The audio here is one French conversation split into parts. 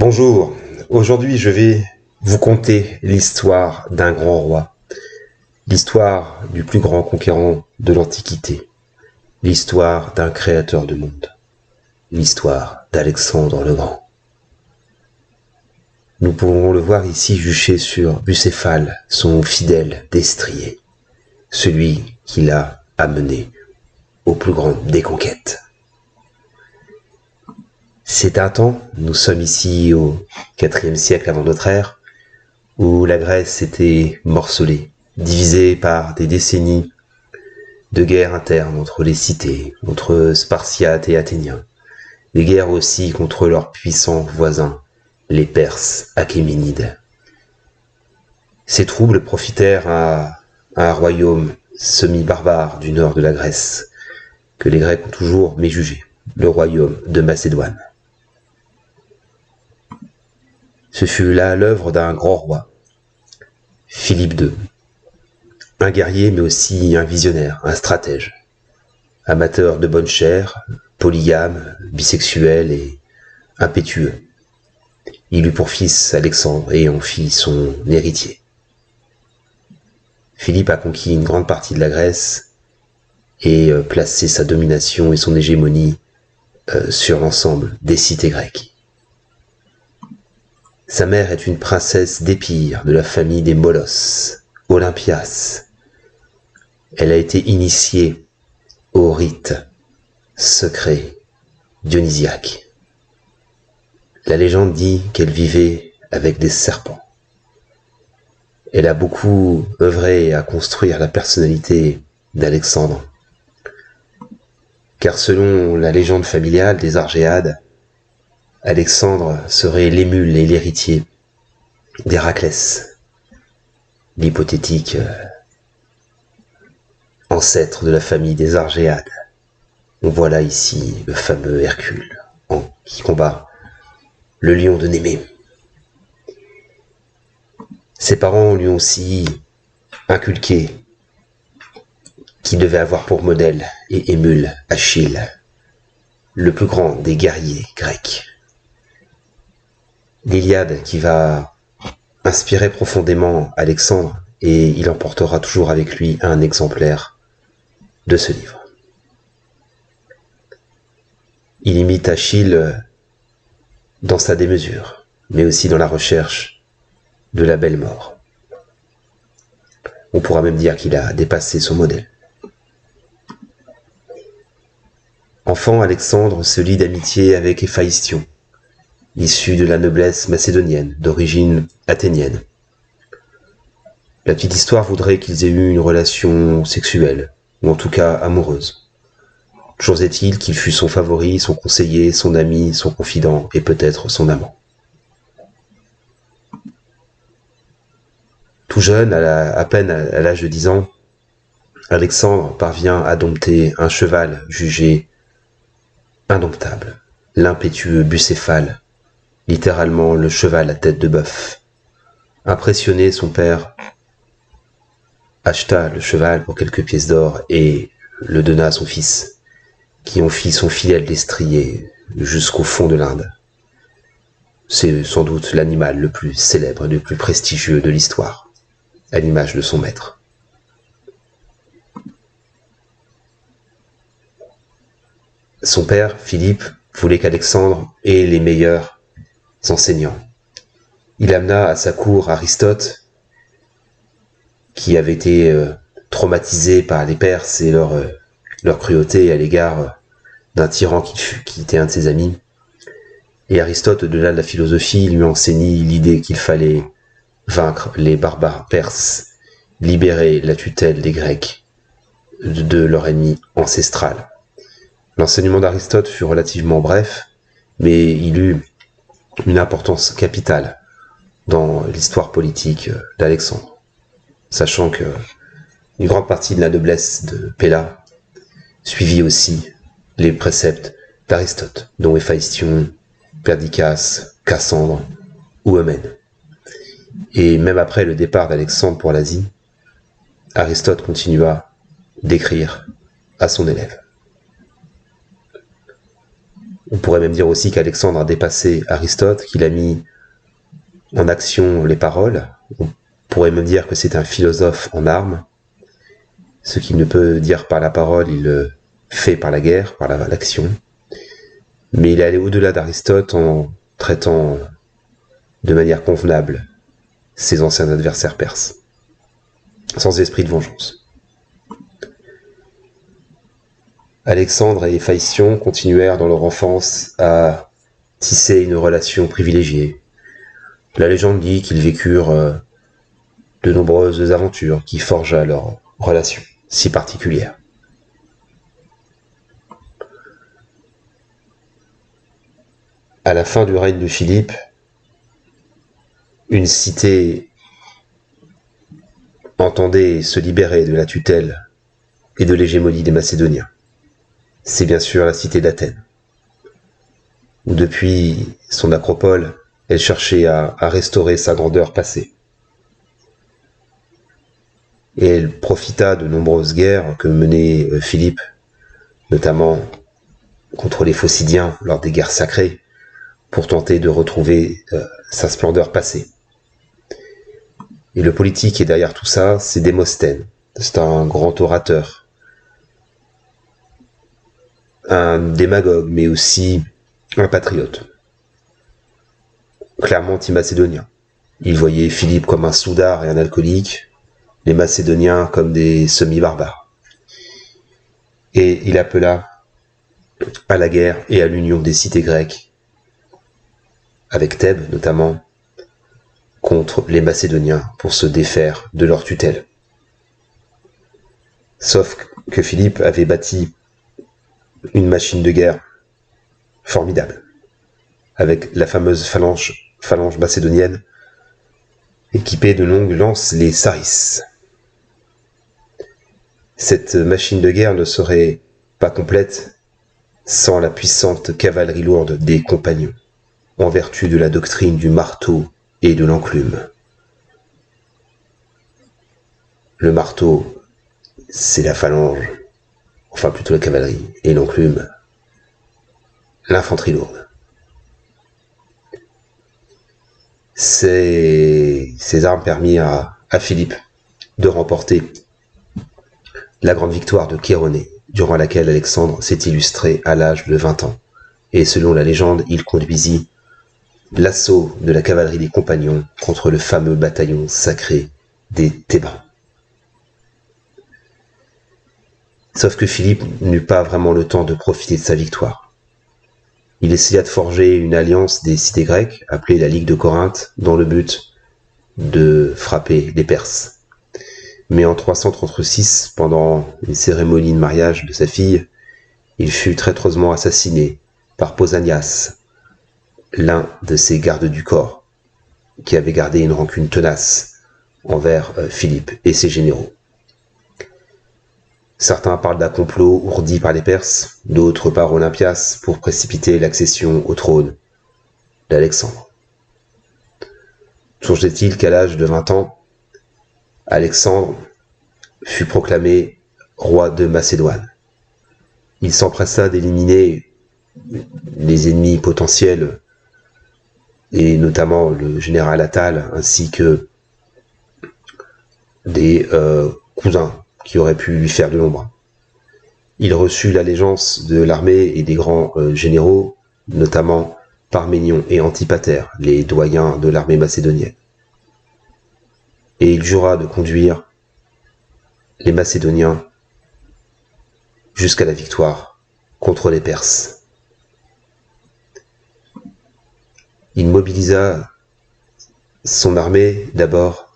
Bonjour, aujourd'hui je vais vous conter l'histoire d'un grand roi, l'histoire du plus grand conquérant de l'Antiquité, l'histoire d'un créateur de monde, l'histoire d'Alexandre le Grand. Nous pouvons le voir ici juché sur Bucéphale, son fidèle destrier, celui qui l'a amené au plus grand des conquêtes. C'est un temps, nous sommes ici au IVe siècle avant notre ère, où la Grèce était morcelée, divisée par des décennies de guerres internes entre les cités, entre Spartiates et Athéniens, des guerres aussi contre leurs puissants voisins, les Perses achéménides. Ces troubles profitèrent à un royaume semi-barbare du nord de la Grèce, que les Grecs ont toujours méjugé, le royaume de Macédoine. Ce fut là l'œuvre d'un grand roi, Philippe II, un guerrier mais aussi un visionnaire, un stratège, amateur de bonne chère, polygame, bisexuel et impétueux. Il eut pour fils Alexandre et en fit son héritier. Philippe a conquis une grande partie de la Grèce et placé sa domination et son hégémonie sur l'ensemble des cités grecques. Sa mère est une princesse d'Épire de la famille des Molos, Olympias. Elle a été initiée au rite secret dionysiaque. La légende dit qu'elle vivait avec des serpents. Elle a beaucoup œuvré à construire la personnalité d'Alexandre, car selon la légende familiale des Argéades, Alexandre serait l'émule et l'héritier d'Héraclès, l'hypothétique ancêtre de la famille des Argéades. On voit là ici le fameux Hercule qui combat le lion de Némée. Ses parents lui ont aussi inculqué qu'il devait avoir pour modèle et émule Achille, le plus grand des guerriers grecs. L'Iliade qui va inspirer profondément Alexandre, et il emportera toujours avec lui un exemplaire de ce livre. Il imite Achille dans sa démesure, mais aussi dans la recherche de la belle mort. On pourra même dire qu'il a dépassé son modèle. Enfant, Alexandre se lie d'amitié avec Héphaïstion, issu de la noblesse macédonienne, d'origine athénienne. La petite histoire voudrait qu'ils aient eu une relation sexuelle, ou en tout cas amoureuse. Toujours est-il qu'il fut son favori, son conseiller, son ami, son confident et peut-être son amant. Tout jeune, à peine à l'âge de 10 ans, Alexandre parvient à dompter un cheval jugé indomptable, l'impétueux Bucéphale, littéralement le cheval à tête de bœuf. Impressionné, son père acheta le cheval pour quelques pièces d'or et le donna à son fils, qui en fit son fidèle destrier jusqu'au fond de l'Inde. C'est sans doute l'animal le plus célèbre et le plus prestigieux de l'histoire, à l'image de son maître. Son père, Philippe, voulait qu'Alexandre ait les meilleurs enseignants. Il amena à sa cour Aristote, qui avait été traumatisé par les Perses et leur cruauté à l'égard d'un tyran qui était un de ses amis. Et Aristote, au-delà de la philosophie, lui enseignait l'idée qu'il fallait vaincre les barbares perses, libérer la tutelle des Grecs de leur ennemi ancestral. L'enseignement d'Aristote fut relativement bref, mais il eut une importance capitale dans l'histoire politique d'Alexandre, sachant que une grande partie de la noblesse de Péla suivit aussi les préceptes d'Aristote, dont Héphaïstion, Perdiccas, Cassandre ou Eumène. Et même après le départ d'Alexandre pour l'Asie, Aristote continua d'écrire à son élève. On pourrait même dire aussi qu'Alexandre a dépassé Aristote, qu'il a mis en action les paroles. On pourrait même dire que c'est un philosophe en armes. Ce qu'il ne peut dire par la parole, il le fait par la guerre, par l'action. Mais il est allé au-delà d'Aristote en traitant de manière convenable ses anciens adversaires perses, sans esprit de vengeance. Alexandre et Phaétion continuèrent dans leur enfance à tisser une relation privilégiée. La légende dit qu'ils vécurent de nombreuses aventures qui forgea leur relation si particulière. À la fin du règne de Philippe, une cité entendait se libérer de la tutelle et de l'hégémonie des Macédoniens. C'est bien sûr la cité d'Athènes, où depuis son acropole, elle cherchait à restaurer sa grandeur passée. Et elle profita de nombreuses guerres que menait Philippe, notamment contre les Phocidiens lors des guerres sacrées, pour tenter de retrouver sa splendeur passée. Et le politique qui est derrière tout ça, c'est Démosthène. C'est un grand orateur, un démagogue, mais aussi un patriote, clairement anti-macédonien. Il voyait Philippe comme un soudard et un alcoolique, les Macédoniens comme des semi-barbares. Et il appela à la guerre et à l'union des cités grecques, avec Thèbes notamment, contre les Macédoniens pour se défaire de leur tutelle. Sauf que Philippe avait bâti une machine de guerre formidable, avec la fameuse phalange macédonienne, équipée de longues lances, les saris. Cette machine de guerre ne serait pas complète sans la puissante cavalerie lourde des compagnons, en vertu de la doctrine du marteau et de l'enclume. Le marteau, c'est la phalange, enfin plutôt la cavalerie, et l'enclume, l'infanterie lourde. Ces armes permirent à Philippe de remporter la grande victoire de Chéronée, durant laquelle Alexandre s'est illustré à l'âge de 20 ans. Et selon la légende, il conduisit l'assaut de la cavalerie des compagnons contre le fameux bataillon sacré des Thébains. Sauf que Philippe n'eut pas vraiment le temps de profiter de sa victoire. Il essaya de forger une alliance des cités grecques, appelée la Ligue de Corinthe, dans le but de frapper les Perses. Mais en 336, pendant une cérémonie de mariage de sa fille, il fut traîtreusement assassiné par Pausanias, l'un de ses gardes du corps, qui avait gardé une rancune tenace envers Philippe et ses généraux. Certains parlent d'un complot ourdi par les Perses, d'autres par Olympias pour précipiter l'accession au trône d'Alexandre. Songeait-il qu'à l'âge de 20 ans, Alexandre fut proclamé roi de Macédoine. Il s'empressa d'éliminer les ennemis potentiels, et notamment le général Attale, ainsi que des cousins qui auraient pu lui faire de l'ombre. Il reçut l'allégeance de l'armée et des grands généraux, notamment Parménion et Antipater, les doyens de l'armée macédonienne. Et il jura de conduire les Macédoniens jusqu'à la victoire contre les Perses. Il mobilisa son armée d'abord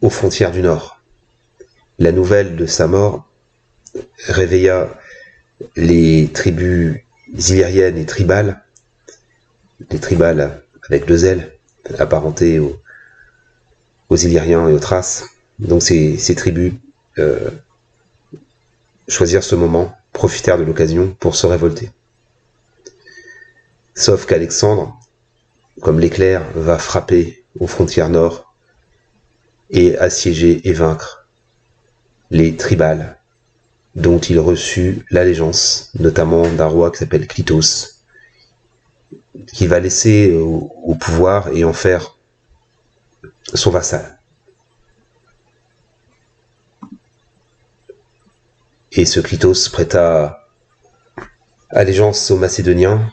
aux frontières du Nord. La nouvelle de sa mort réveilla les tribus illyriennes et tribales, les tribales avec 2 L, apparentées aux Illyriens et aux Thraces. Donc ces tribus choisirent ce moment, profitèrent de l'occasion pour se révolter. Sauf qu'Alexandre, comme l'éclair, va frapper aux frontières nord et assiéger et vaincre les tribales dont il reçut l'allégeance, notamment d'un roi qui s'appelle Clitos, qu'il va laisser au pouvoir et en faire son vassal. Et ce Clitos prêta allégeance aux Macédoniens,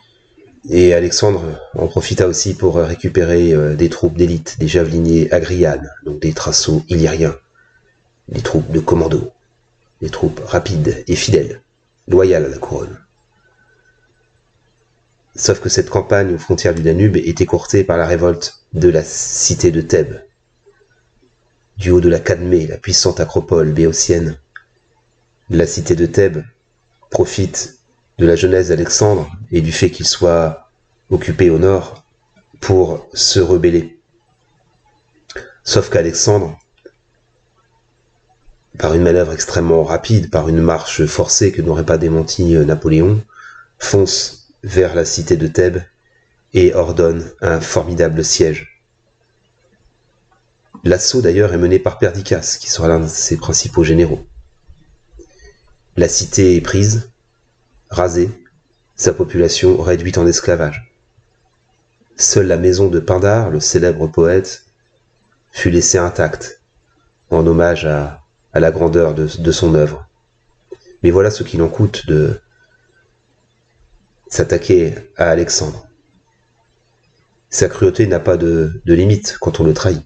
et Alexandre en profita aussi pour récupérer des troupes d'élite, des javeliniers agrianes, donc des Thraceaux illyriens, des troupes de commando, des troupes rapides et fidèles, loyales à la couronne. Sauf que cette campagne aux frontières du Danube est écourtée par la révolte de la cité de Thèbes. Du haut de la Cadmée, la puissante acropole béotienne, la cité de Thèbes profite de la jeunesse d'Alexandre et du fait qu'il soit occupé au nord pour se rebeller. Sauf qu'Alexandre, par une manœuvre extrêmement rapide, par une marche forcée que n'aurait pas démenti Napoléon, fonce vers la cité de Thèbes et ordonne un formidable siège. L'assaut d'ailleurs est mené par Perdiccas, qui sera l'un de ses principaux généraux. La cité est prise, rasée, sa population réduite en esclavage. Seule la maison de Pindare, le célèbre poète, fut laissée intacte, en hommage à la grandeur de son œuvre. Mais voilà ce qu'il en coûte de s'attaquer à Alexandre. Sa cruauté n'a pas de limite quand on le trahit.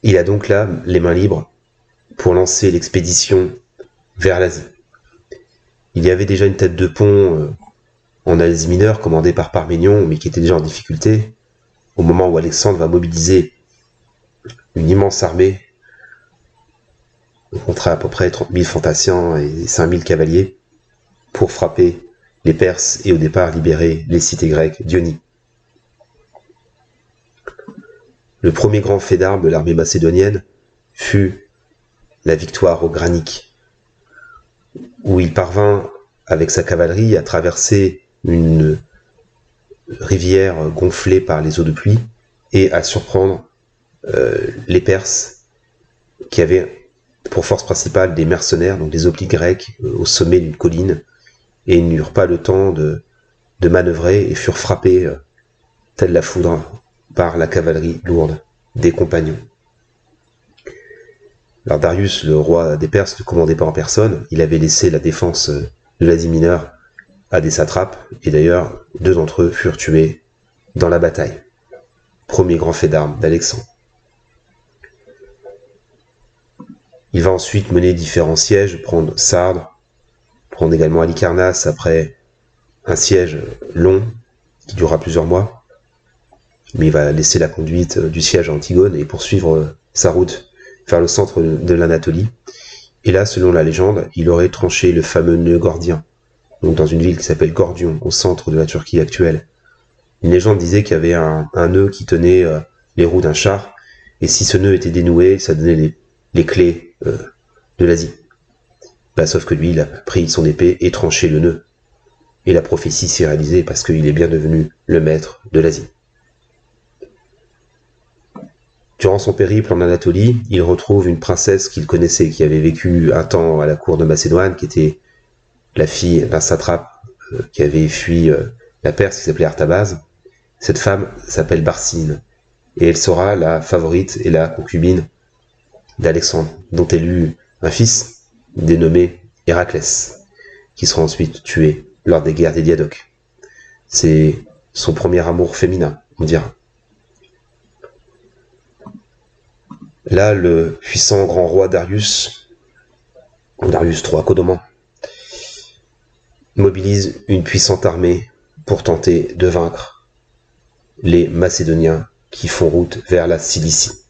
Il a donc là les mains libres pour lancer l'expédition vers l'Asie. Il y avait déjà une tête de pont en Asie mineure, commandée par Parménion, mais qui était déjà en difficulté, au moment où Alexandre va mobiliser une immense armée, on comptera à peu près 30 000 fantassiens et 5 000 cavaliers, pour frapper les Perses et au départ libérer les cités grecques d'Ionie. Le premier grand fait d'armes de l'armée macédonienne fut la victoire au Granique, où il parvint avec sa cavalerie à traverser une rivière gonflée par les eaux de pluie et à surprendre les Perses qui avaient pour force principale des mercenaires, donc des hoplites grecs, au sommet d'une colline, et ils n'eurent pas le temps de manœuvrer et furent frappés, telle la foudre, par la cavalerie lourde des compagnons. Alors Darius, le roi des Perses, ne commandait pas en personne, il avait laissé la défense de l'Asie mineure à des satrapes, et d'ailleurs 2 d'entre eux furent tués dans la bataille. Premier grand fait d'armes d'Alexandre. Il va ensuite mener différents sièges, prendre Sardes, prendre également Halicarnasse après un siège long qui durera plusieurs mois, mais il va laisser la conduite du siège à Antigone et poursuivre sa route vers le centre de l'Anatolie. Et là, selon la légende, il aurait tranché le fameux nœud gordien, donc dans une ville qui s'appelle Gordion, au centre de la Turquie actuelle. Une légende disait qu'il y avait un nœud qui tenait les roues d'un char, et si ce nœud était dénoué, ça donnait les clés de l'Asie. Sauf que lui, il a pris son épée et tranché le nœud. Et la prophétie s'est réalisée parce qu'il est bien devenu le maître de l'Asie. Durant son périple en Anatolie, il retrouve une princesse qu'il connaissait, qui avait vécu un temps à la cour de Macédoine, qui était la fille d'un satrape qui avait fui la Perse, qui s'appelait Artabase. Cette femme s'appelle Barsine, et elle sera la favorite et la concubine d'Alexandre, dont elle eut un fils dénommé Héraclès, qui sera ensuite tué lors des guerres des Diadoques. C'est son premier amour féminin, on dira. Là, le puissant grand roi Darius III Codoman, mobilise une puissante armée pour tenter de vaincre les Macédoniens qui font route vers la Cilicie.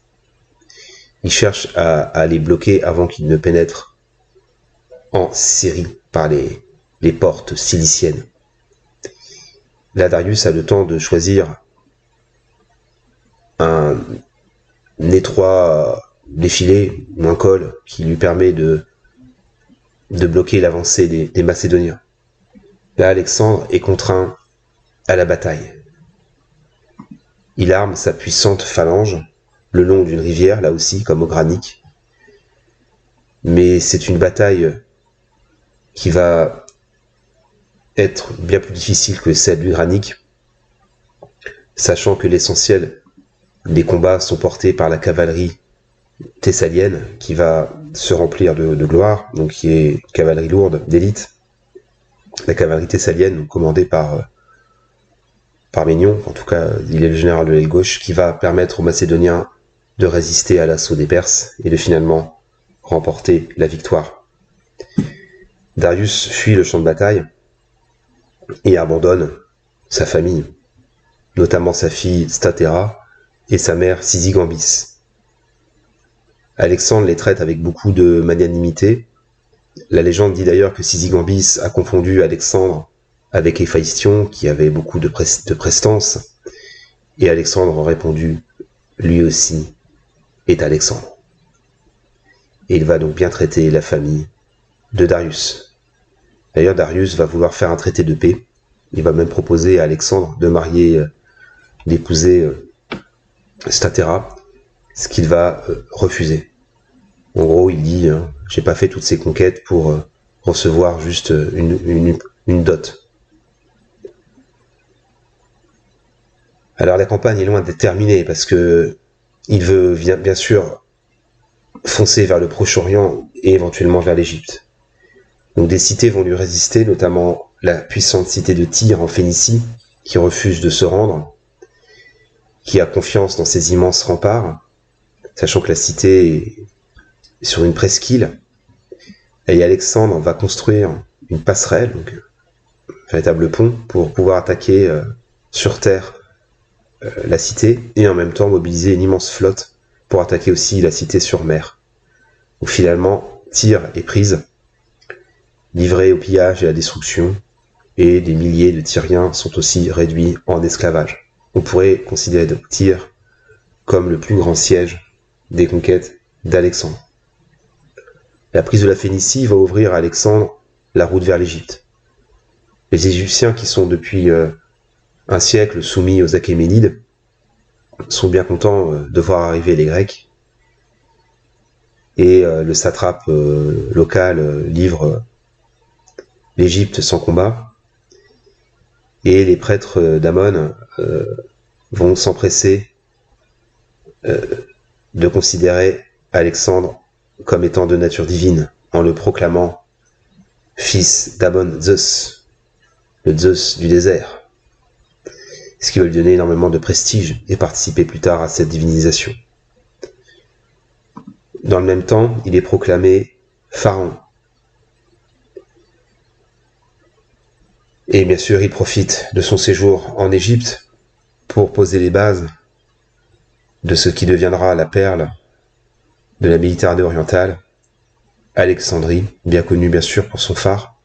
Il cherche à les bloquer avant qu'ils ne pénètrent en Syrie par les portes ciliciennes. Là, Darius a le temps de choisir un étroit défilé ou un col qui lui permet de bloquer l'avancée des Macédoniens. Là, Alexandre est contraint à la bataille. Il arme sa puissante phalange le long d'une rivière, là aussi, comme au Granique. Mais c'est une bataille qui va être bien plus difficile que celle du Granique, sachant que l'essentiel des combats sont portés par la cavalerie thessalienne, qui va se remplir de gloire, donc qui est cavalerie lourde d'élite. La cavalerie thessalienne, commandée par Ménion, en tout cas il est le général de l'aile gauche, qui va permettre aux Macédoniens de résister à l'assaut des Perses et de finalement remporter la victoire. Darius fuit le champ de bataille et abandonne sa famille, notamment sa fille Statera et sa mère Sysigambis. Alexandre les traite avec beaucoup de magnanimité. La légende dit d'ailleurs que Sysigambis a confondu Alexandre avec Héphaïstion, qui avait beaucoup de prestance, et Alexandre a répondu, lui aussi est Alexandre. Et il va donc bien traiter la famille de Darius. D'ailleurs, Darius va vouloir faire un traité de paix. Il va même proposer à Alexandre de d'épouser Statera, ce qu'il va refuser. En gros, il dit, j'ai pas fait toutes ces conquêtes pour recevoir juste une dot. Alors la campagne est loin d'être terminée parce que il veut bien sûr foncer vers le Proche-Orient et éventuellement vers l'Égypte. Donc des cités vont lui résister, notamment la puissante cité de Tyr en Phénicie, qui refuse de se rendre, qui a confiance dans ses immenses remparts, sachant que la cité est sur une presqu'île. Et Alexandre va construire une passerelle, donc un véritable pont, pour pouvoir attaquer sur terre la cité, et en même temps mobiliser une immense flotte pour attaquer aussi la cité sur mer. Où finalement, Tyr est prise, livrée au pillage et à la destruction, et des milliers de Tyriens sont aussi réduits en esclavage. On pourrait considérer Tyr comme le plus grand siège des conquêtes d'Alexandre. La prise de la Phénicie va ouvrir à Alexandre la route vers l'Égypte. Les Égyptiens, qui sont depuis un siècle soumis aux Achéménides, sont bien contents de voir arriver les Grecs. Et le satrape local livre l'Égypte sans combat. Et les prêtres d'Amon vont s'empresser de considérer Alexandre comme étant de nature divine, en le proclamant fils d'Amon Zeus, le Zeus du désert, ce qui va lui donner énormément de prestige et participer plus tard à cette divinisation. Dans le même temps, il est proclamé pharaon. Et bien sûr, il profite de son séjour en Égypte pour poser les bases de ce qui deviendra la perle de la Méditerranée orientale, Alexandrie, bien connue bien sûr pour son phare,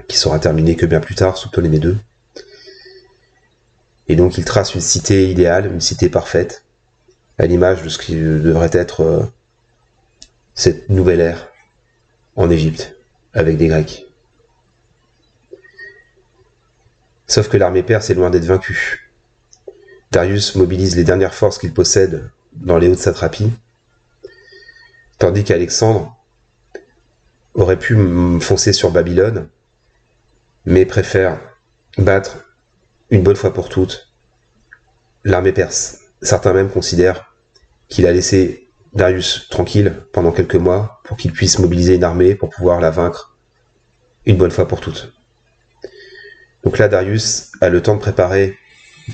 qui sera terminé que bien plus tard, sous Ptolémée II. Et donc il trace une cité idéale, une cité parfaite, à l'image de ce qui devrait être cette nouvelle ère en Égypte, avec des Grecs. Sauf que l'armée perse est loin d'être vaincue. Darius mobilise les dernières forces qu'il possède dans les hautes satrapies, tandis qu'Alexandre aurait pu foncer sur Babylone, mais préfère battre une bonne fois pour toutes l'armée perse. Certains même considèrent qu'il a laissé Darius tranquille pendant quelques mois pour qu'il puisse mobiliser une armée pour pouvoir la vaincre une bonne fois pour toutes. Donc là, Darius a le temps de préparer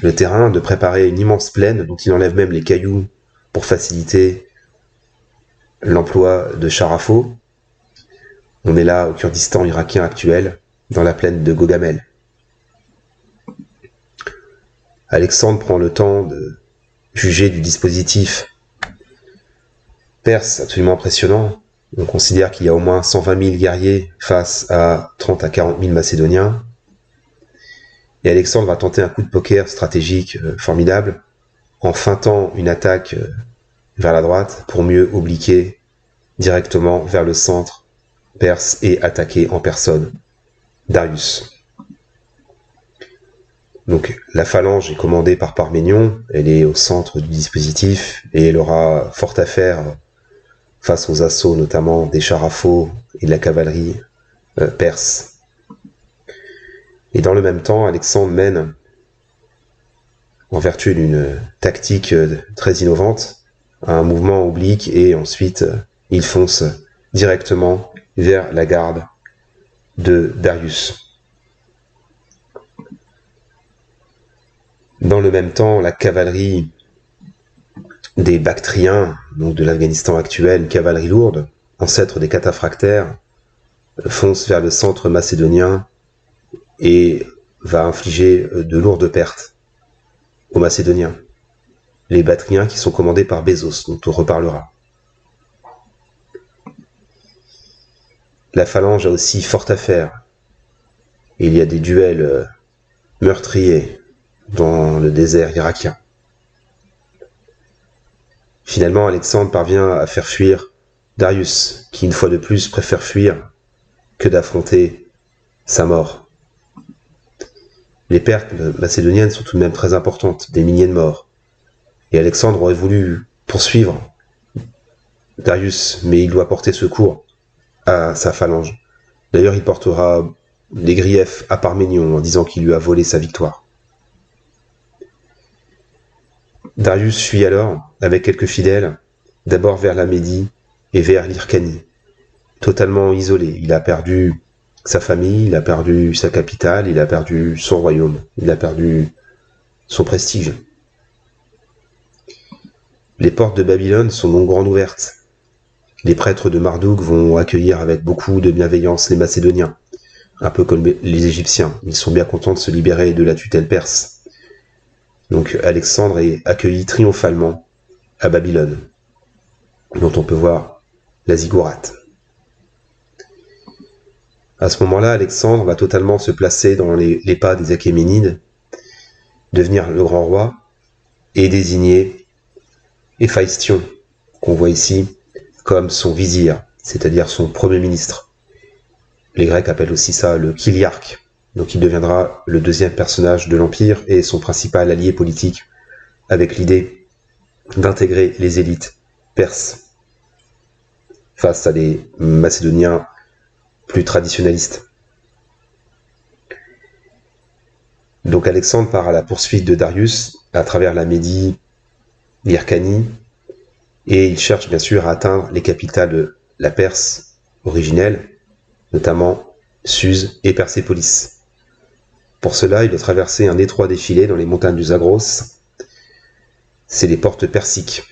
le terrain, de préparer une immense plaine dont il enlève même les cailloux pour faciliter l'emploi de chars à faux. On est là au Kurdistan irakien actuel, dans la plaine de Gogamel. Alexandre prend le temps de juger du dispositif perse absolument impressionnant. On considère qu'il y a au moins 120 000 guerriers face à 30 à 40 000 Macédoniens. Et Alexandre va tenter un coup de poker stratégique formidable, en feintant une attaque vers la droite pour mieux obliquer directement vers le centre perse et attaquer en personne Darius. Donc La phalange est commandée par Parménion, elle est au centre du dispositif et elle aura fort à faire face aux assauts notamment des chars à faux et de la cavalerie perse. Et dans le même temps, Alexandre mène, en vertu d'une tactique très innovante, un mouvement oblique et ensuite il fonce directement vers la garde de Darius. Dans le même temps, la cavalerie des Bactriens, donc de l'Afghanistan actuel, une cavalerie lourde, ancêtre des cataphractaires, fonce vers le centre macédonien et va infliger de lourdes pertes aux Macédoniens. Les Bactriens qui sont commandés par Bésos, dont on reparlera. La phalange a aussi fort à faire. Il y a des duels meurtriers dans le désert irakien. Finalement, Alexandre parvient à faire fuir Darius, qui une fois de plus préfère fuir que d'affronter sa mort. Les pertes macédoniennes sont tout de même très importantes, des milliers de morts. Et Alexandre aurait voulu poursuivre Darius, mais il doit porter secours à sa phalange. D'ailleurs, il portera les griefs à Parménion en disant qu'il lui a volé sa victoire. Darius fuit alors, avec quelques fidèles, d'abord vers la Médie et vers l'Hyrcanie. Totalement isolé, il a perdu sa famille, il a perdu sa capitale, il a perdu son royaume, il a perdu son prestige. Les portes de Babylone sont donc grandes ouvertes. Les prêtres de Marduk vont accueillir avec beaucoup de bienveillance les Macédoniens, un peu comme les Égyptiens. Ils sont bien contents de se libérer de la tutelle perse. Donc Alexandre est accueilli triomphalement à Babylone, dont on peut voir la ziggourate. À ce moment-là, Alexandre va totalement se placer dans les pas des Achéménides, devenir le grand roi et désigner Héphaïstion, qu'on voit ici, comme son vizir, c'est-à-dire son premier ministre. Les Grecs appellent aussi ça le Kyliarque. Donc il deviendra le deuxième personnage de l'Empire et son principal allié politique, avec l'idée d'intégrer les élites perses face à des Macédoniens plus traditionnalistes. Donc Alexandre part à la poursuite de Darius à travers la Médie, l'Hyrcanie, et il cherche bien sûr à atteindre les capitales de la Perse originelle, notamment Suse et Persépolis. Pour cela, il doit traverser un étroit défilé dans les montagnes du Zagros. C'est les portes persiques.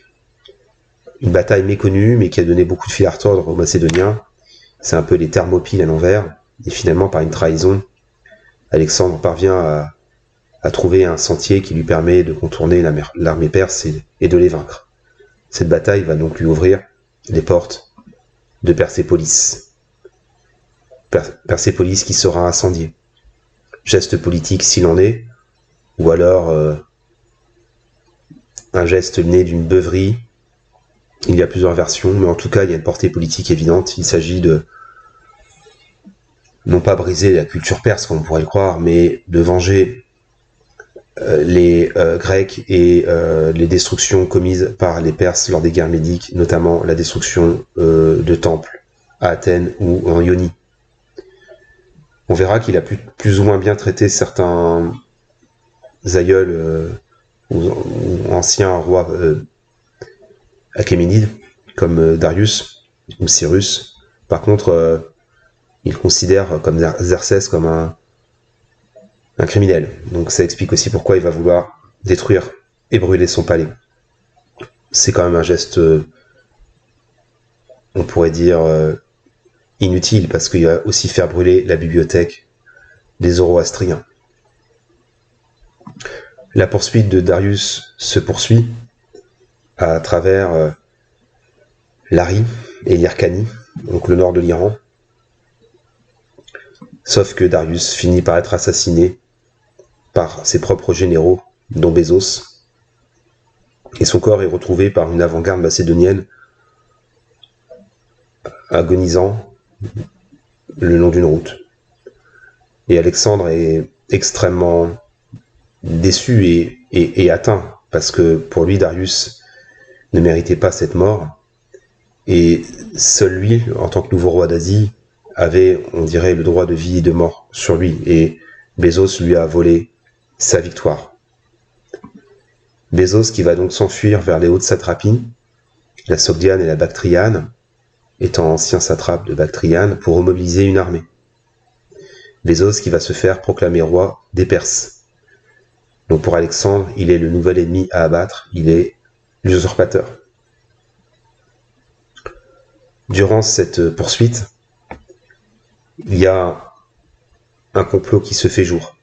Une bataille méconnue, mais qui a donné beaucoup de fil à retordre aux Macédoniens. C'est un peu les Thermopyles à l'envers. Et finalement, par une trahison, Alexandre parvient à trouver un sentier qui lui permet de contourner l'armée perse et de les vaincre. Cette bataille va donc lui ouvrir les portes de Persépolis. Persépolis qui sera incendiée. Geste politique s'il en est, ou alors un geste né d'une beuverie. Il y a plusieurs versions, mais en tout cas, il y a une portée politique évidente. Il s'agit de, non pas briser la culture perse, comme on pourrait le croire, mais de venger les Grecs et les destructions commises par les Perses lors des guerres médiques, notamment la destruction de temples à Athènes ou en Ionie. On verra qu'il a plus ou moins bien traité certains aïeuls ou anciens rois achéménides, comme Darius ou Cyrus. Par contre, il considère comme Xerxès comme un criminel. Donc ça explique aussi pourquoi il va vouloir détruire et brûler son palais. C'est quand même un geste, on pourrait dire, inutile, parce qu'il va aussi faire brûler la bibliothèque des Zoroastriens. La poursuite de Darius se poursuit à travers l'Arie et l'Hyrcanie, donc le nord de l'Iran. Sauf que Darius finit par être assassiné par ses propres généraux, dont Bésos, et son corps est retrouvé par une avant-garde macédonienne agonisant le long d'une route. Et Alexandre est extrêmement déçu et atteint, parce que pour lui, Darius ne méritait pas cette mort, et seul lui, en tant que nouveau roi d'Asie, avait, on dirait, le droit de vie et de mort sur lui, et Bezos lui a volé sa victoire. Bezos qui va donc s'enfuir vers les hautes satrapies, la Sogdiane et la Bactriane, étant ancien satrape de Bactriane, pour remobiliser une armée. Bezos qui va se faire proclamer roi des Perses. Donc pour Alexandre, il est le nouvel ennemi à abattre, il est l'usurpateur. Durant cette poursuite, il y a un complot qui se fait jour.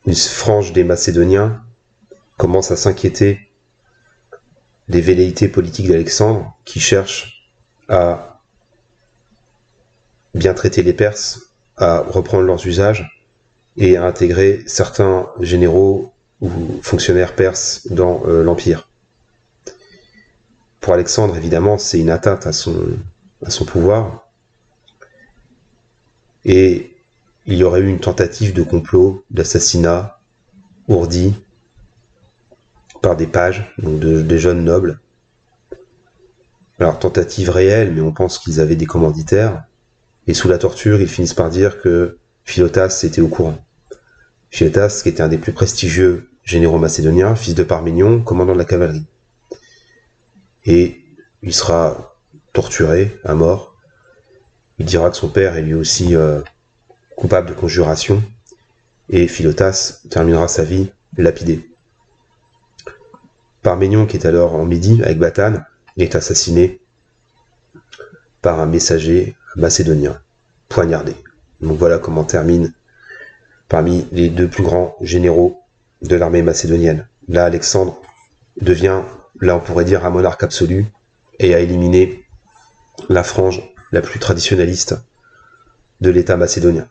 Une frange des Macédoniens commence à s'inquiéter des velléités politiques d'Alexandre, qui cherche à bien traiter les Perses, à reprendre leurs usages et à intégrer certains généraux ou fonctionnaires perses dans l'Empire. Pour Alexandre, évidemment, c'est une atteinte à son pouvoir. Et il y aurait eu une tentative de complot, d'assassinat, ourdi, par des pages, donc des jeunes nobles. Alors, tentative réelle, mais on pense qu'ils avaient des commanditaires. Et sous la torture, ils finissent par dire que Philotas était au courant. Philotas, qui était un des plus prestigieux généraux macédoniens, fils de Parménion, commandant de la cavalerie. Et il sera torturé à mort. Il dira que son père est lui aussi coupable de conjuration. Et Philotas terminera sa vie lapidé. Parménion, qui est alors en Médie, avec Batane, est assassiné par un messager macédonien, poignardé. Donc voilà comment termine parmi les deux plus grands généraux de l'armée macédonienne. Là, Alexandre devient, là on pourrait dire, un monarque absolu et a éliminé la frange la plus traditionnaliste de l'État macédonien.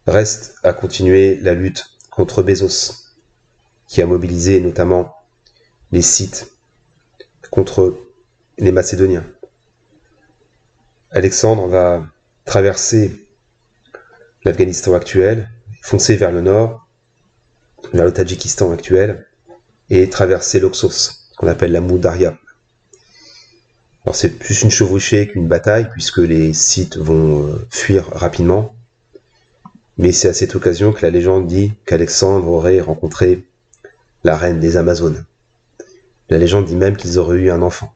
Reste à continuer la lutte contre Bezos, qui a mobilisé notamment les Scythes contre les Macédoniens. Alexandre va traverser l'Afghanistan actuel, foncer vers le nord, vers le Tadjikistan actuel, et traverser l'Oxos, ce qu'on appelle la Moudaria. Alors c'est plus une chevauchée qu'une bataille, puisque les Scythes vont fuir rapidement, mais c'est à cette occasion que la légende dit qu'Alexandre aurait rencontré la reine des Amazones. La légende dit même qu'ils auraient eu un enfant.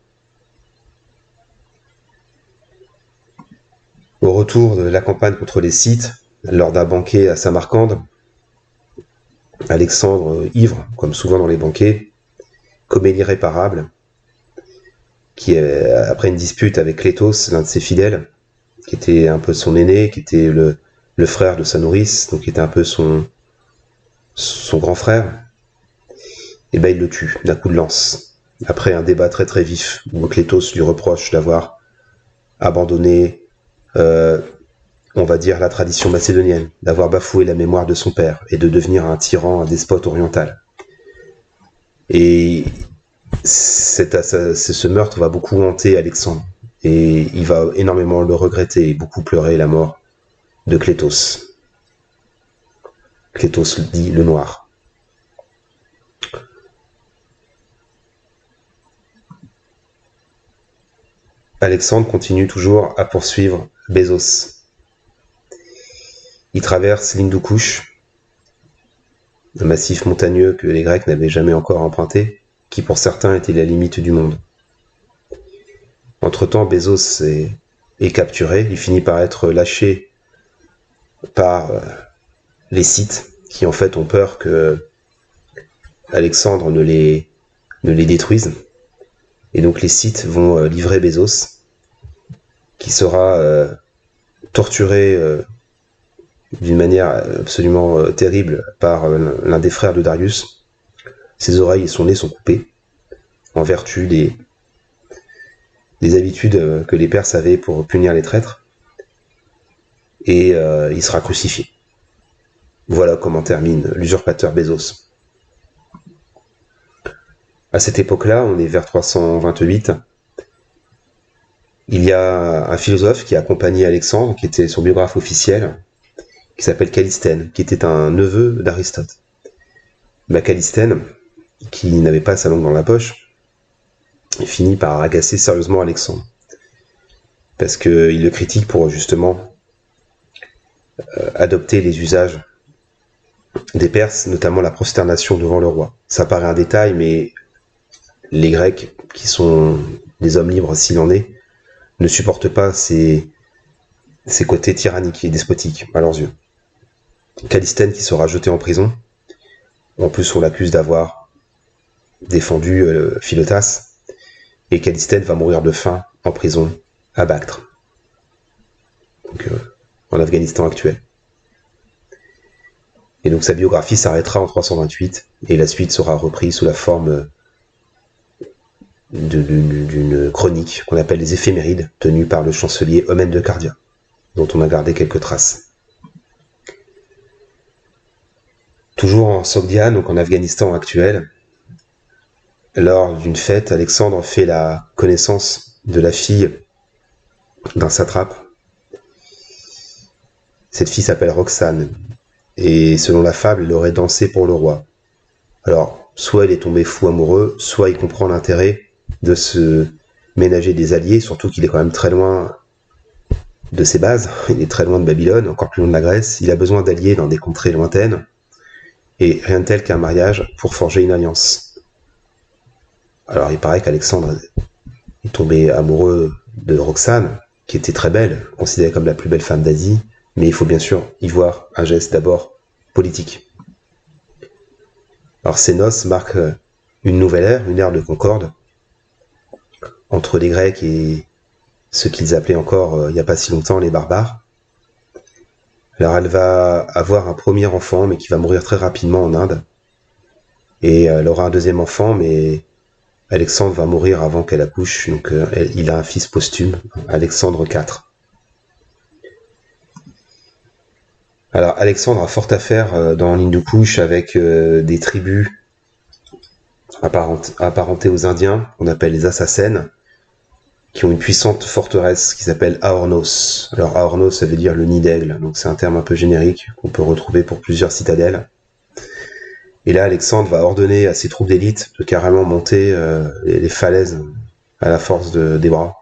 Au retour de la campagne contre les Scythes, lors d'un banquet à Samarcande, Alexandre, ivre, comme souvent dans les banquets, commet l'irréparable, qui, après une dispute avec Clétos, l'un de ses fidèles, qui était un peu son aîné, qui était le frère de sa nourrice, donc qui était un peu son grand frère, et ben il le tue d'un coup de lance. Après un débat très très vif, où Clétos lui reproche d'avoir abandonné, on va dire, la tradition macédonienne, d'avoir bafoué la mémoire de son père, et de devenir un tyran, un despote oriental. Et ce meurtre va beaucoup hanter Alexandre, et il va énormément le regretter, et beaucoup pleurer la mort de Clétos. Clétos dit le noir. Alexandre continue toujours à poursuivre Bezos. Il traverse l'Hindu Kush, un massif montagneux que les Grecs n'avaient jamais encore emprunté, qui pour certains était la limite du monde. Entre-temps, Bezos est capturé, il finit par être lâché par les Scythes, qui en fait ont peur que Alexandre ne les détruise. Et donc les Scythes vont livrer Bezos, qui sera torturé d'une manière absolument terrible par l'un des frères de Darius. Ses oreilles et son nez sont coupés, en vertu des habitudes que les Perses avaient pour punir les traîtres. Et il sera crucifié. Voilà comment termine l'usurpateur Bezos. À cette époque-là, on est vers 328, il y a un philosophe qui a accompagné Alexandre, qui était son biographe officiel, qui s'appelle Callisthène, qui était un neveu d'Aristote. Callisthène, qui n'avait pas sa langue dans la poche, il finit par agacer sérieusement Alexandre. Parce qu'il le critique pour justement adopter les usages des Perses, notamment la prosternation devant le roi. Ça paraît un détail, mais les Grecs, qui sont des hommes libres s'il en est, ne supportent pas ces côtés tyranniques et despotiques à leurs yeux. Callisthène qui sera jeté en prison. En plus, on l'accuse d'avoir défendu Philotas. Et Callisthène va mourir de faim en prison à Bactre, donc en Afghanistan actuel. Et donc sa biographie s'arrêtera en 328 et la suite sera reprise sous la forme d'une chronique qu'on appelle les éphémérides, tenue par le chancelier Eumène de Cardia, dont on a gardé quelques traces. Toujours en Sogdiane, donc en Afghanistan actuel, lors d'une fête, Alexandre fait la connaissance de la fille d'un satrape. Cette fille s'appelle Roxane, et selon la fable, elle aurait dansé pour le roi. Alors, soit il est tombé fou amoureux, soit il comprend l'intérêt de se ménager des alliés, surtout qu'il est quand même très loin de ses bases, il est très loin de Babylone, encore plus loin de la Grèce, il a besoin d'alliés dans des contrées lointaines, et rien de tel qu'un mariage pour forger une alliance. Alors il paraît qu'Alexandre est tombé amoureux de Roxane, qui était très belle, considérée comme la plus belle femme d'Asie, mais il faut bien sûr y voir un geste d'abord politique. Alors ces noces marquent une nouvelle ère, une ère de concorde, entre les Grecs et ceux qu'ils appelaient encore, il n'y a pas si longtemps, les barbares. Alors elle va avoir un premier enfant, mais qui va mourir très rapidement en Inde. Et elle aura un deuxième enfant, mais Alexandre va mourir avant qu'elle accouche, donc il a un fils posthume, Alexandre IV. Alors Alexandre a fort à faire dans l'Hindu Kush avec des tribus apparentées aux Indiens, qu'on appelle les Assassènes, qui ont une puissante forteresse qui s'appelle Aornos. Alors Aornos, ça veut dire le nid d'aigle, donc c'est un terme un peu générique qu'on peut retrouver pour plusieurs citadelles. Et là, Alexandre va ordonner à ses troupes d'élite de carrément monter les falaises à la force des bras.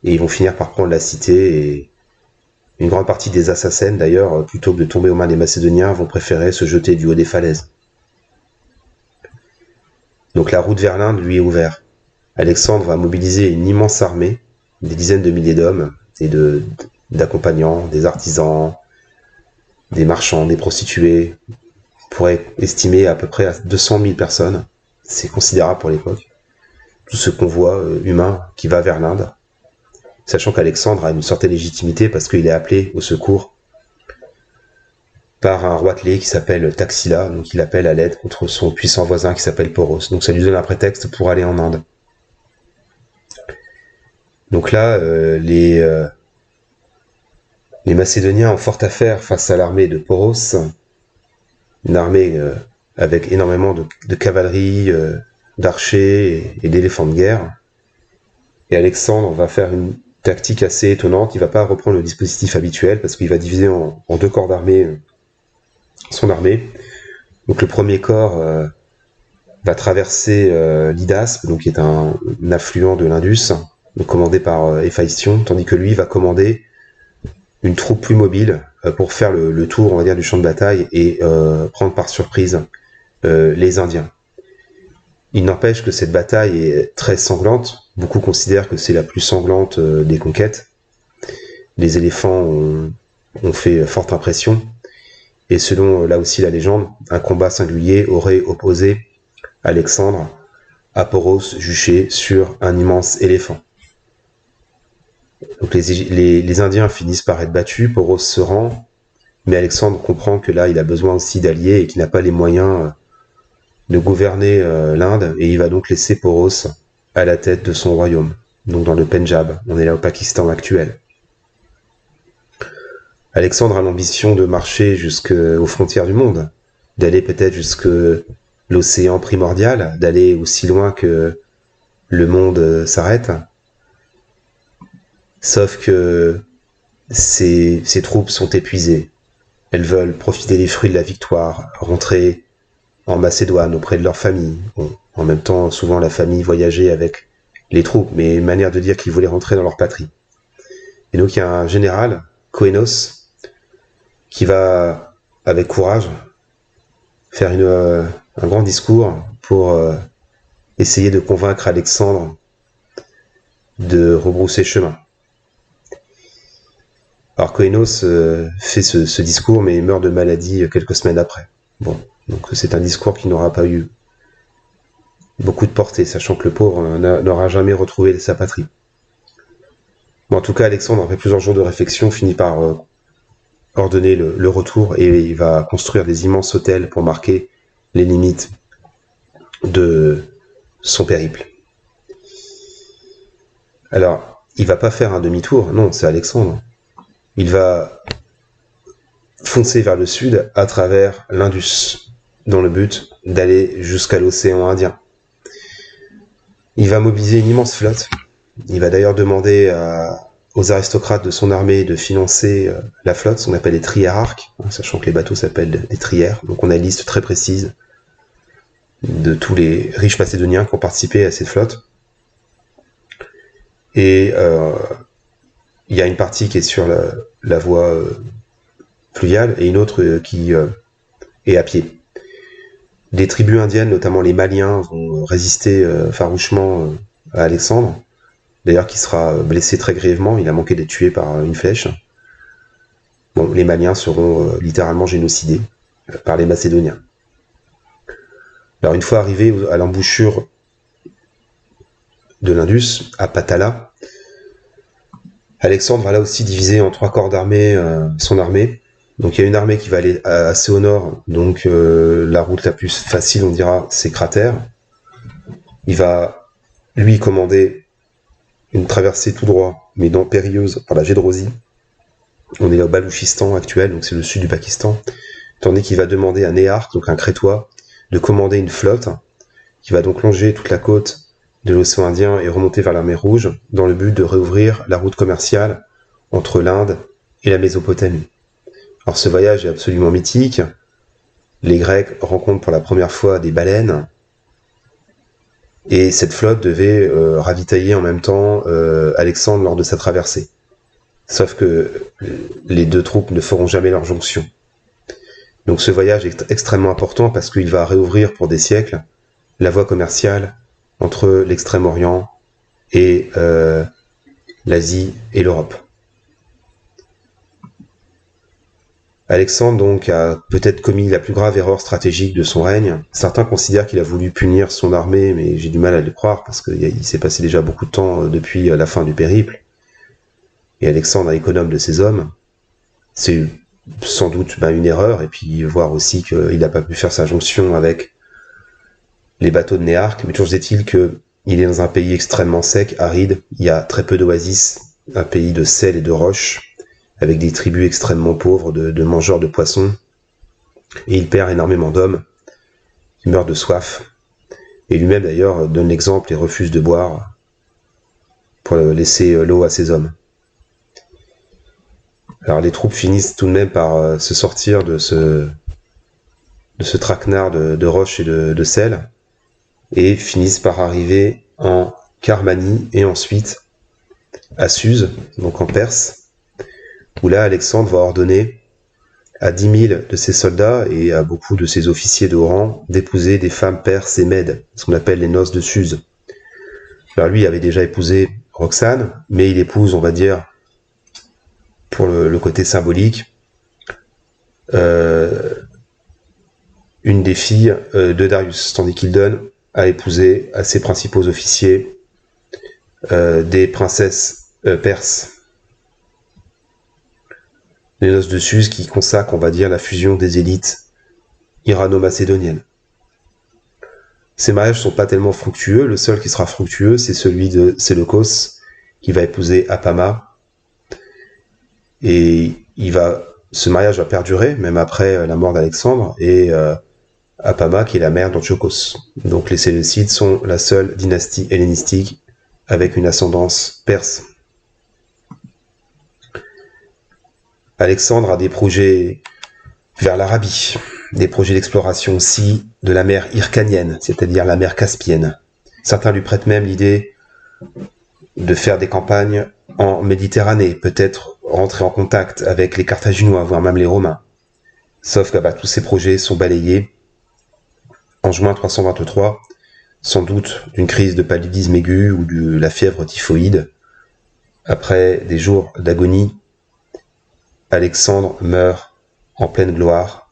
Et ils vont finir par prendre la cité, et une grande partie des Assassins, d'ailleurs, plutôt que de tomber aux mains des Macédoniens, vont préférer se jeter du haut des falaises. Donc la route vers l'Inde lui est ouverte. Alexandre va mobiliser une immense armée, des dizaines de milliers d'hommes, et d'accompagnants, des artisans, des marchands, des prostituées. On pourrait estimer à peu près à 200 000 personnes. C'est considérable pour l'époque. Tout ce convoi humain qui va vers l'Inde. Sachant qu'Alexandre a une certaine légitimité parce qu'il est appelé au secours par un roitelet qui s'appelle Taxila, donc il appelle à l'aide contre son puissant voisin qui s'appelle Poros. Donc ça lui donne un prétexte pour aller en Inde. Donc là, les Macédoniens ont fort à faire face à l'armée de Poros, une armée avec énormément de cavalerie, d'archers et d'éléphants de guerre. Et Alexandre va faire une tactique assez étonnante. Il ne va pas reprendre le dispositif habituel parce qu'il va diviser en deux corps d'armée son armée. Donc le premier corps va traverser l'Hydaspe, donc qui est un affluent de l'Indus, donc commandé par Héphaïstion, tandis que lui va commander une troupe plus mobile pour faire le tour, on va dire, du champ de bataille et prendre par surprise les Indiens. Il n'empêche que cette bataille est très sanglante. Beaucoup considèrent que c'est la plus sanglante des conquêtes. Les éléphants ont fait forte impression. Et selon, là aussi, la légende, un combat singulier aurait opposé Alexandre à Poros juché sur un immense éléphant. Donc les Indiens finissent par être battus, Poros se rend, mais Alexandre comprend que là, il a besoin aussi d'alliés et qu'il n'a pas les moyens de gouverner l'Inde, et il va donc laisser Poros à la tête de son royaume, donc dans le Pendjab. On est là au Pakistan actuel. Alexandre a l'ambition de marcher jusqu'aux frontières du monde, d'aller peut-être jusque l'océan primordial, d'aller aussi loin que le monde s'arrête. Sauf que ses troupes sont épuisées. Elles veulent profiter des fruits de la victoire, rentrer en Macédoine auprès de leur famille. Bon, en même temps, souvent la famille voyageait avec les troupes, mais une manière de dire qu'ils voulaient rentrer dans leur patrie. Et donc il y a un général, Koénos, qui va, avec courage, faire un grand discours pour essayer de convaincre Alexandre de rebrousser chemin. Alors Koénos fait ce discours, mais il meurt de maladie quelques semaines après. Bon, donc c'est un discours qui n'aura pas eu beaucoup de portée, sachant que le pauvre n'aura jamais retrouvé sa patrie. Bon, en tout cas, Alexandre, après plusieurs jours de réflexion, finit par ordonner le retour et il va construire des immenses hôtels pour marquer les limites de son périple. Alors, il va pas faire un demi-tour, non, c'est Alexandre. Il va foncer vers le sud à travers l'Indus, dans le but d'aller jusqu'à l'océan Indien. Il va mobiliser une immense flotte. Il va d'ailleurs demander aux aristocrates de son armée de financer la flotte, ce qu'on appelle les triérarques, sachant que les bateaux s'appellent des trières. Donc on a une liste très précise de tous les riches macédoniens qui ont participé à cette flotte. Et il y a une partie qui est sur la voie fluviale et une autre qui est à pied. Les tribus indiennes, notamment les Maliens, vont résister farouchement à Alexandre, d'ailleurs qui sera blessé très grièvement, il a manqué d'être tué par une flèche. Bon, les Maliens seront littéralement génocidés par les Macédoniens. Alors une fois arrivé à l'embouchure de l'Indus, à Patala, Alexandre va là aussi diviser en 3 corps d'armée son armée. Donc il y a une armée qui va aller assez au nord, donc la route la plus facile, on dira, c'est Cratère. Il va, lui, commander une traversée tout droit, mais non périlleuse, par la Gédrosie. On est au Balouchistan actuel, donc c'est le sud du Pakistan. Tandis qu'il va demander à Néarque, donc un Crétois, de commander une flotte qui va donc longer toute la côte de l'océan Indien et remonter vers la mer Rouge, dans le but de réouvrir la route commerciale entre l'Inde et la Mésopotamie. Alors ce voyage est absolument mythique. Les Grecs rencontrent pour la première fois des baleines. Et cette flotte devait ravitailler en même temps Alexandre lors de sa traversée. Sauf que les deux troupes ne feront jamais leur jonction. Donc ce voyage est extrêmement important parce qu'il va réouvrir pour des siècles la voie commerciale entre l'Extrême-Orient et l'Asie et l'Europe. Alexandre donc a peut-être commis la plus grave erreur stratégique de son règne. Certains considèrent qu'il a voulu punir son armée, mais j'ai du mal à le croire parce qu'il s'est passé déjà beaucoup de temps depuis la fin du périple. Et Alexandre est économe de ses hommes. C'est sans doute une erreur, et puis voir aussi qu'il n'a pas pu faire sa jonction avec les bateaux de Néarque, mais toujours est-il qu'il est dans un pays extrêmement sec, aride, il y a très peu d'oasis, un pays de sel et de roches, avec des tribus extrêmement pauvres de mangeurs de poissons, et il perd énormément d'hommes, il meurt de soif, et lui-même d'ailleurs donne l'exemple et refuse de boire pour laisser l'eau à ses hommes. Alors les troupes finissent tout de même par se sortir de ce traquenard de roches et de sel, et finissent par arriver en Carmanie et ensuite à Suse, donc en Perse, où là Alexandre va ordonner à 10 000 de ses soldats et à beaucoup de ses officiers de haut rang d'épouser des femmes perses et mèdes, ce qu'on appelle les noces de Suse. Alors lui avait déjà épousé Roxane, mais il épouse, on va dire, pour le côté symbolique, une des filles de Darius, tandis qu'il donne à épouser à ses principaux officiers des princesses perses. Les noces de Suse qui consacrent, on va dire, la fusion des élites irano-macédoniennes. Ces mariages sont pas tellement fructueux, le seul qui sera fructueux, c'est celui de Séleucos, qui va épouser Apama, et ce mariage va perdurer, même après la mort d'Alexandre, et Apama, qui est la mère d'Antiochos. Donc les Séleucides sont la seule dynastie hellénistique avec une ascendance perse. Alexandre a des projets vers l'Arabie, des projets d'exploration aussi de la mer Hyrcanienne, c'est-à-dire la mer Caspienne. Certains lui prêtent même l'idée de faire des campagnes en Méditerranée, peut-être rentrer en contact avec les Carthaginois, voire même les Romains. Sauf que tous ces projets sont balayés en juin 323, sans doute d'une crise de paludisme aigu ou de la fièvre typhoïde. Après des jours d'agonie, Alexandre meurt en pleine gloire,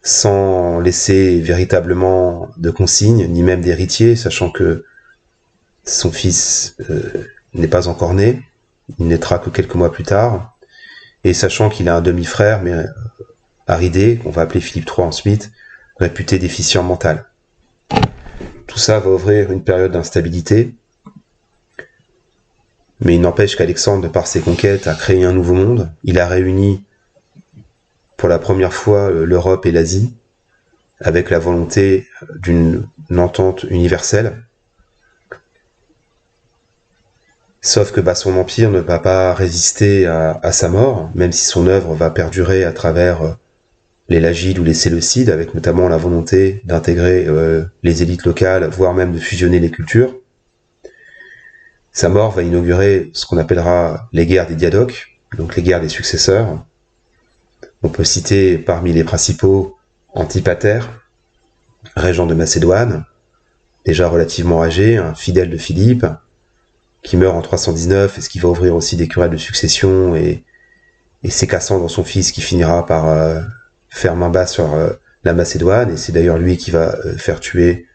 sans laisser véritablement de consignes, ni même d'héritier, sachant que son fils n'est pas encore né, il naîtra que quelques mois plus tard, et sachant qu'il a un demi-frère, mais Aridée, qu'on va appeler Philippe III ensuite, réputé déficient mental. Tout ça va ouvrir une période d'instabilité, mais il n'empêche qu'Alexandre, de par ses conquêtes, a créé un nouveau monde. Il a réuni pour la première fois l'Europe et l'Asie, avec la volonté d'une entente universelle. Sauf que son empire ne va pas résister à sa mort, même si son œuvre va perdurer à travers les Lagides ou les Séleucides, avec notamment la volonté d'intégrer les élites locales, voire même de fusionner les cultures. Sa mort va inaugurer ce qu'on appellera les guerres des Diadoques, donc les guerres des successeurs. On peut citer parmi les principaux Antipater, régent de Macédoine, déjà relativement âgé, un fidèle de Philippe, qui meurt en 319, et ce qui va ouvrir aussi des querelles de succession, et c'est Cassandre, son fils, qui finira par faire main basse sur la Macédoine, et c'est d'ailleurs lui qui va faire tuer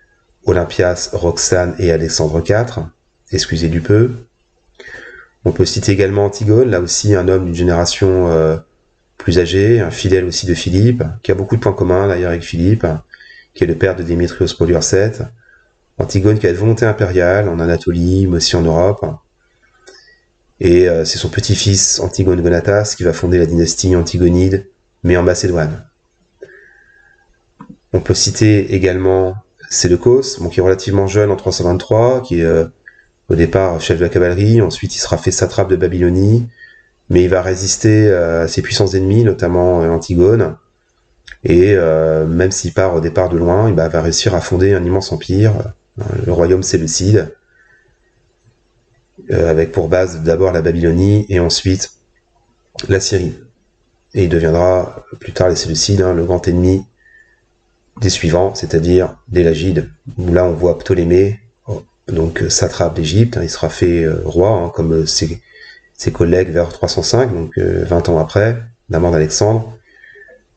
Olympias, Roxane et Alexandre IV, excusez du peu. On peut citer également Antigone, là aussi un homme d'une génération plus âgé, un fidèle aussi de Philippe, qui a beaucoup de points communs d'ailleurs avec Philippe, qui est le père de Démétrios Poliorcète. Antigone qui a une volonté impériale en Anatolie, mais aussi en Europe. Et c'est son petit-fils Antigone Gonatas qui va fonder la dynastie antigonide, mais en Macédoine. On peut citer également Séleucos, qui est relativement jeune en 323, qui est au départ chef de la cavalerie, ensuite il sera fait satrape de Babylonie, mais il va résister à ses puissants ennemis, notamment Antigone, et même s'il part au départ de loin, il va réussir à fonder un immense empire, le royaume séleucide, avec pour base d'abord la Babylonie et ensuite la Syrie. Et il deviendra plus tard les Séleucides, le grand ennemi des suivants, c'est-à-dire des Lagides, où là on voit Ptolémée, donc satrape d'Égypte, il sera fait roi, comme ses collègues vers 305, donc 20 ans après la mort d'Alexandre.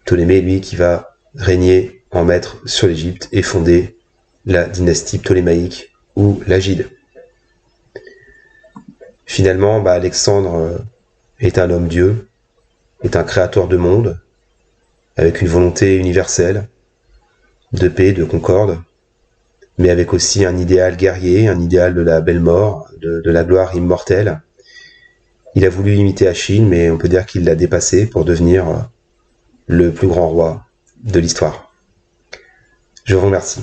Ptolémée, lui, qui va régner en maître sur l'Égypte et fonder la dynastie ptolémaïque ou Lagide. Finalement, Alexandre est un homme-dieu, est un créateur de monde, avec une volonté universelle, de paix, de concorde, mais avec aussi un idéal guerrier, un idéal de la belle mort, de la gloire immortelle. Il a voulu imiter Achille, mais on peut dire qu'il l'a dépassé pour devenir le plus grand roi de l'histoire. Je vous remercie.